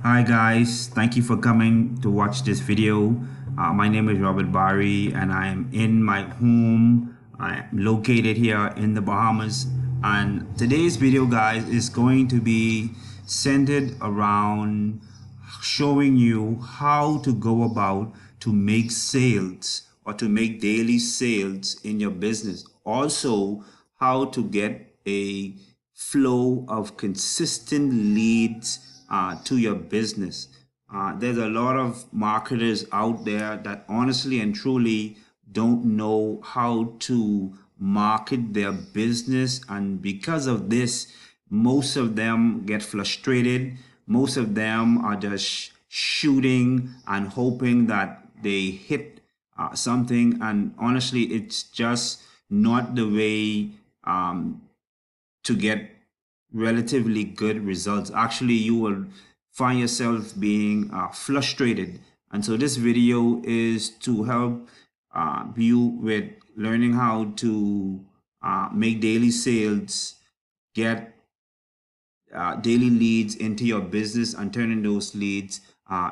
Hi guys, thank you for coming to watch this video. My name is Robert Barry and I am in my home. I am located here in the Bahamas, and today's video guys is going to be centered around showing you how to go about to make sales or to make daily sales in your business. Also, how to get a flow of consistent leads to your business. There's a lot of marketers out there that honestly and truly don't know how to market their business, and because of this, most of them get frustrated. Most of them are just shooting and hoping that they hit something, and honestly, it's just not the way to get relatively good results. Actually, you will find yourself being frustrated. And so this video is to help you with learning how to make daily sales, get daily leads into your business, and turning those leads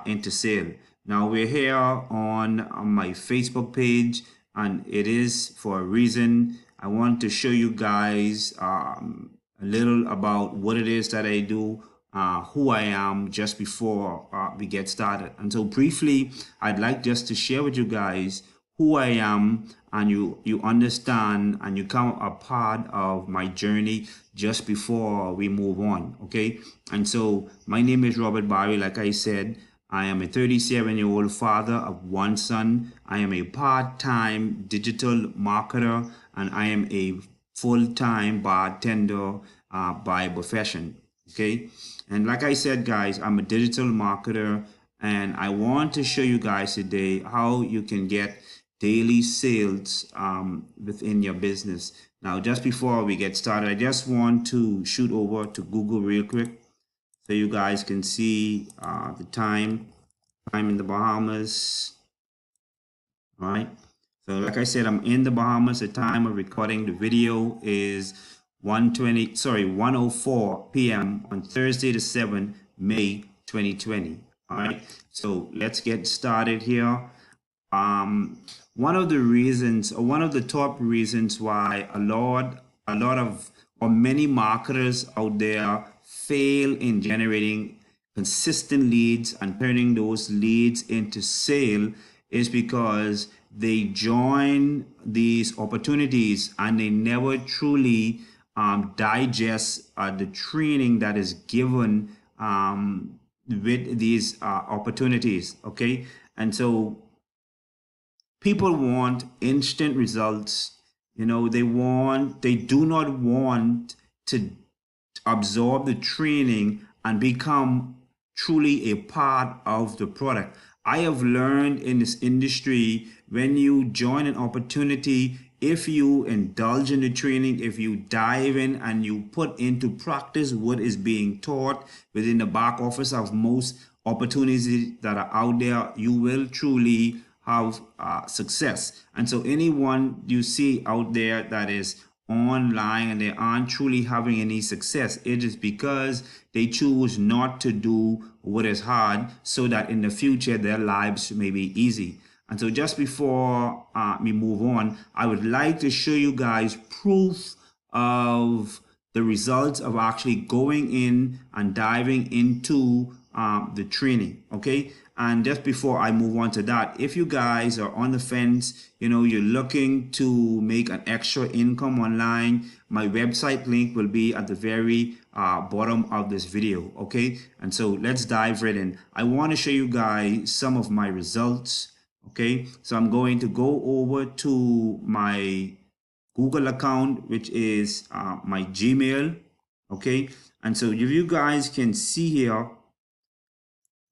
into sale. Now we're here on my Facebook page, and it is for a reason. I want to show you guys a little about what it is that I do, who I am, just before we get started. And so briefly, I'd like just to share with you guys who I am, and you understand and you come a part of my journey just before we move on. Okay. And so my name is Robert Barry. Like I said, I am a 37-year-old father of one son. I am a part-time digital marketer, and I am a full-time bartender by profession. Okay. And like I said, guys, I'm a digital marketer, and I want to show you guys today how you can get daily sales within your business. Now, just before we get started, I just want to shoot over to Google real quick so you guys can see the time in the Bahamas. All right. So like I said, I'm in the Bahamas. The time of recording the video is 1:04 p.m. on Thursday the 7th May 2020. All right. So let's get started here. One of the reasons, or one of the top reasons why a lot of, or many marketers out there fail in generating consistent leads and turning those leads into sale is because they join these opportunities and they never truly digest the training that is given with these opportunities. Okay. And so people want instant results. They do not want to absorb the training and become truly a part of the product. I have learned in this industry, when you join an opportunity, if you indulge in the training, if you dive in and you put into practice what is being taught within the back office of most opportunities that are out there, you will truly have success. And so anyone you see out there that is online and they aren't truly having any success, it is because they choose not to do what is hard, so that in the future their lives may be easy. And so just before we move on, I would like to show you guys proof of the results of actually going in and diving into the training. Okay. And just before I move on to that, if you guys are on the fence, you're looking to make an extra income online, my website link will be at the very bottom of this video. Okay. And so let's dive right in. I want to show you guys some of my results. Okay. So I'm going to go over to my Google account, which is my Gmail. Okay. And so if you guys can see here,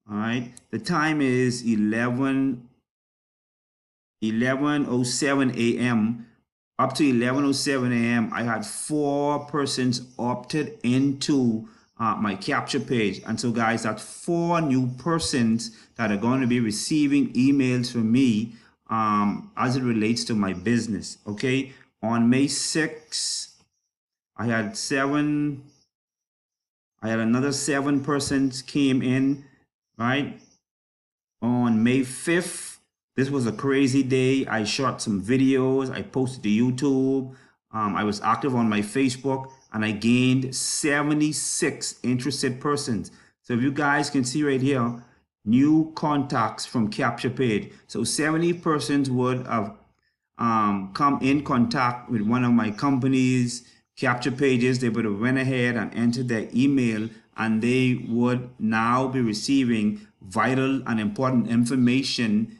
all right, the time is 11:07 a.m. Up to 11:07 a.m. I had 4 persons opted into my capture page. And so guys, that's 4 new persons that are going to be receiving emails from me as it relates to my business. Okay. On May 6th, I had another 7 persons came in. right? On May 5th, this was a crazy day. I shot some videos, I posted to YouTube, I was active on my Facebook, and I gained 76 interested persons. So if you guys can see right here, new contacts from Capture Page. So 70 persons would have come in contact with one of my companies capture pages. They would have went ahead and entered their email, and they would now be receiving vital and important information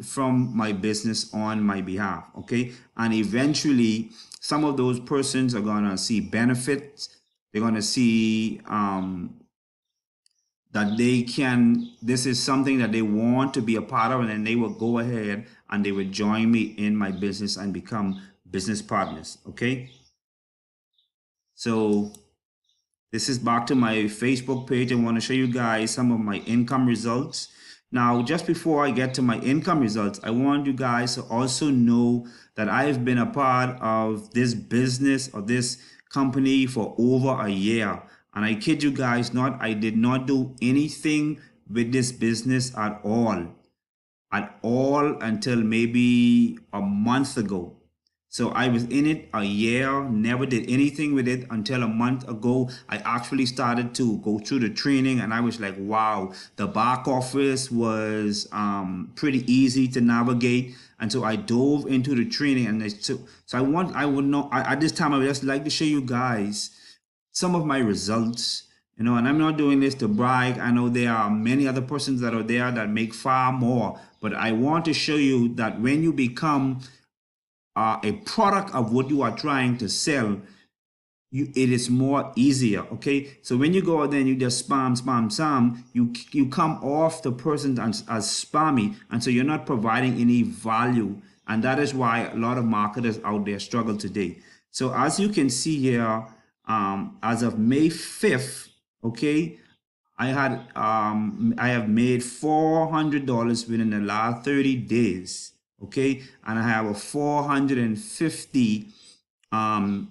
from my business on my behalf. Okay, and eventually some of those persons are going to see benefits. They're going to see that they can, this is something that they want to be a part of, and then they will go ahead and they will join me in my business and become business partners. Okay, so this is back to my Facebook page. I want to show you guys some of my income results. Now, just before I get to my income results, I want you guys to also know that I've been a part of this business or this company for over a year. And I kid you guys not, I did not do anything with this business at all until maybe a month ago. So I was in it a year, never did anything with it until a month ago. I actually started to go through the training, and I was like, wow, the back office was pretty easy to navigate. And so I dove into the training, and at this time, I would just like to show you guys some of my results, and I'm not doing this to brag. I know there are many other persons that are there that make far more, but I want to show you that when you become a product of what you are trying to sell, it is more easier. Okay, so when you go out there and you just spam, you come off the person as spammy, and so you're not providing any value, and that is why a lot of marketers out there struggle today. So as you can see here, as of May 5th, okay, I have made $400 within the last 30 days. Okay, and I have a 450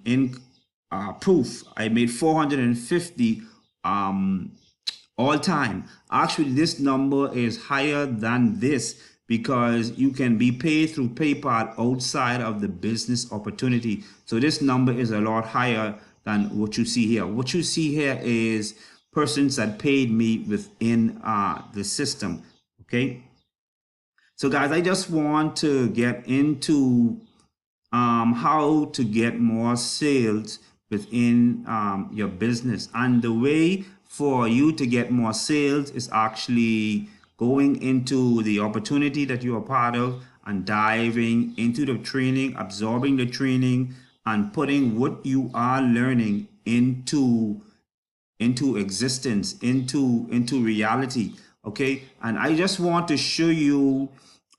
in proof. I made 450 all time. Actually, this number is higher than this because you can be paid through PayPal outside of the business opportunity. So this number is a lot higher than what you see here. What you see here is persons that paid me within the system. Okay, so guys, I just want to get into how to get more sales within your business. And the way for you to get more sales is actually going into the opportunity that you are part of and diving into the training, absorbing the training, and putting what you are learning into existence, into reality. Okay, and I just want to show you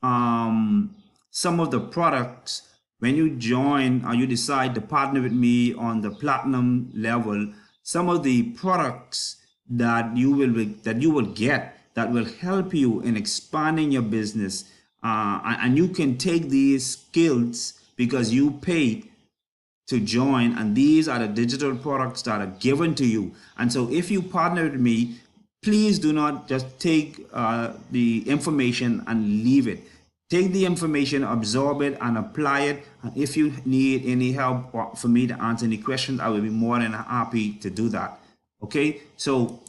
some of the products. When you join or you decide to partner with me on the platinum level, some of the products that you will get that will help you in expanding your business, and you can take these skills because you pay to join, and these are the digital products that are given to you. And so if you partner with me, please do not just take the information and leave it. Take the information, absorb it, and apply it. And if you need any help or for me to answer any questions, I will be more than happy to do that. Okay, so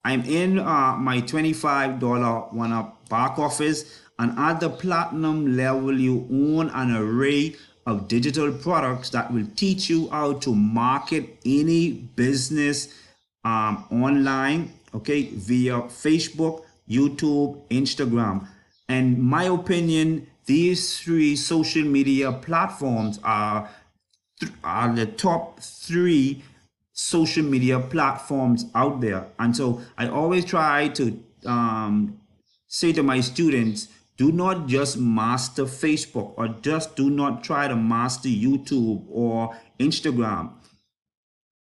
I'm in my $25 one-up back office, and at the platinum level, you own an array of digital products that will teach you how to market any business online, okay, via Facebook, YouTube, Instagram. And my opinion, these three social media platforms are the top three social media platforms out there. And so I always try to say to my students, do not just master Facebook, or just do not try to master YouTube or Instagram.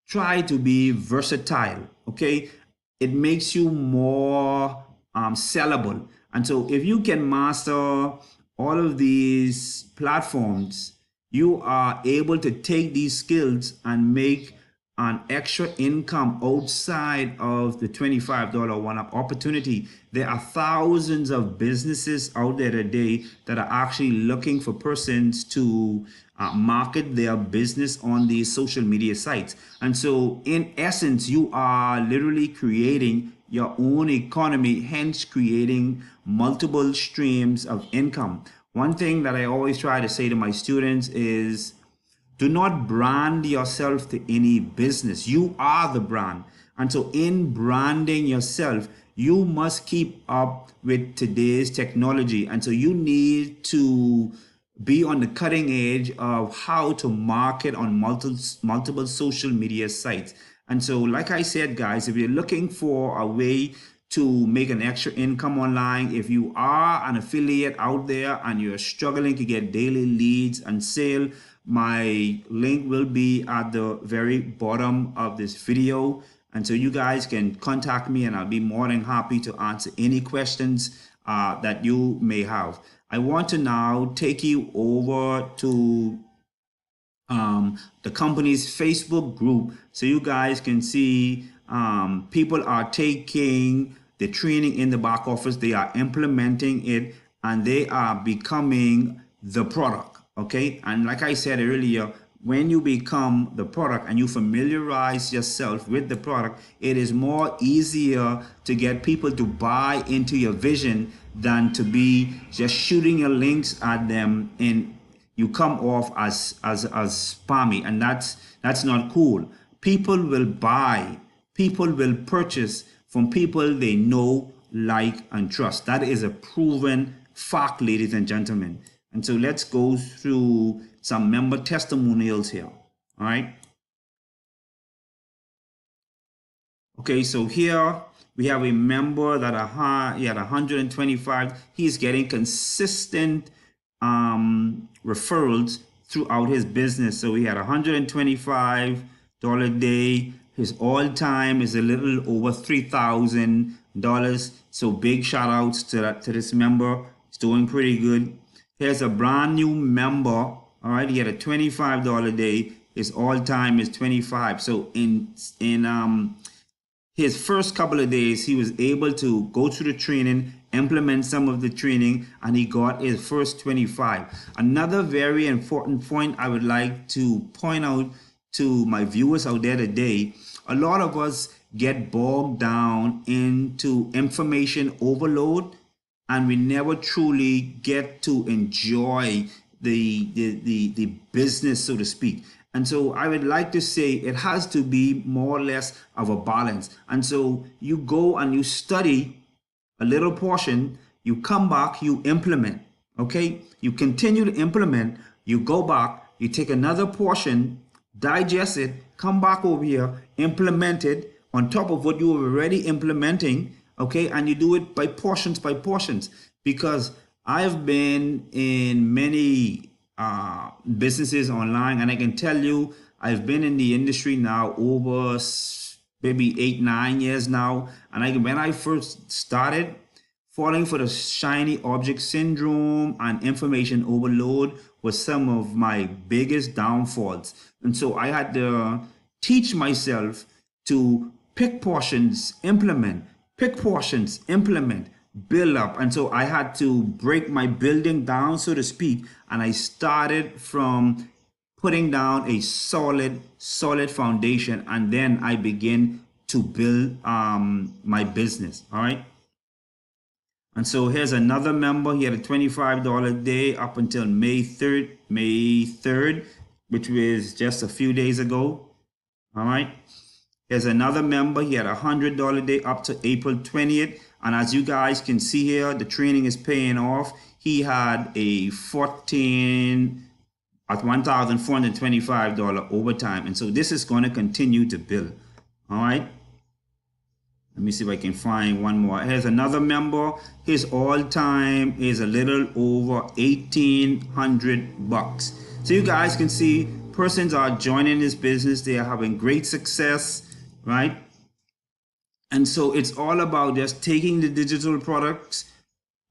Try to be versatile. Okay, it makes you more sellable. And so if you can master all of these platforms, you are able to take these skills and make an extra income outside of the $25 one-up opportunity. There are thousands of businesses out there today that are actually looking for persons to market their business on these social media sites. And so in essence, you are literally creating your own economy, hence creating multiple streams of income. One thing that I always try to say to my students is, do not brand yourself to any business. You are the brand. And so in branding yourself, you must keep up with today's technology. And so you need to be on the cutting edge of how to market on multiple social media sites. And so, like I said, guys, if you're looking for a way to make an extra income online, if you are an affiliate out there and you're struggling to get daily leads and sale, my link will be at the very bottom of this video. And so you guys can contact me and I'll be more than happy to answer any questions that you may have. I want to now take you over to the company's Facebook group so you guys can see people are taking the training in the back office, they are implementing it, and they are becoming the product. Okay, and like I said earlier, when you become the product and you familiarize yourself with the product, it is more easier to get people to buy into your vision than to be just shooting your links at them and you come off as spammy, and that's not cool. People will buy, people will purchase from people they know, like, and trust. That is a proven fact, ladies and gentlemen. And so let's go through some member testimonials here. All right. Okay, so here we have a member that he had 125. He's getting consistent referrals throughout his business. So he had $125 a day. His all-time is a little over $3,000. So big shout outs to this member. He's doing pretty good. Here's a brand new member. All right, he had a $25 a day. His all-time is 25. So in his first couple of days, he was able to go through the training, implement some of the training, and he got his first 25. Another very important point I would like to point out to my viewers out there today, a lot of us get bogged down into information overload, and we never truly get to enjoy the business, so to speak. And so I would like to say it has to be more or less of a balance. And so you go and you study a little portion, you come back, you implement, okay? You continue to implement, you go back, you take another portion, digest it, come back over here, implement it on top of what you were already implementing, okay? And you do it by portions, because I've been in many businesses online, and I can tell you I've been in the industry now over maybe 8-9 years now, and when I first started, falling for the shiny object syndrome and information overload was some of my biggest downfalls. And so I had to teach myself to pick portions, implement, pick portions, implement, build up. And so I had to break my building down, so to speak, and I started from putting down a solid foundation, and then I begin to build my business. All right. And so here's another member. He had a $25 a day up until May 3rd, which was just a few days ago. All right. Here's another member. He had a $100 a day up to April 20th. And as you guys can see here, the training is paying off. He had a $1,425 overtime. And so this is going to continue to build. All right. Let me see if I can find one more. Here's another member. His all-time is a little over $1,800. So you guys can see persons are joining this business. They are having great success, right? And so it's all about just taking the digital products,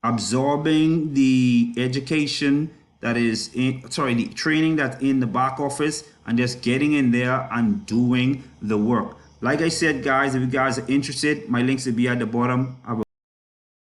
absorbing the education that is in, sorry, the training that's in the back office, and just getting in there and doing the work. Like I said, guys, if you guys are interested, my links will be at the bottom.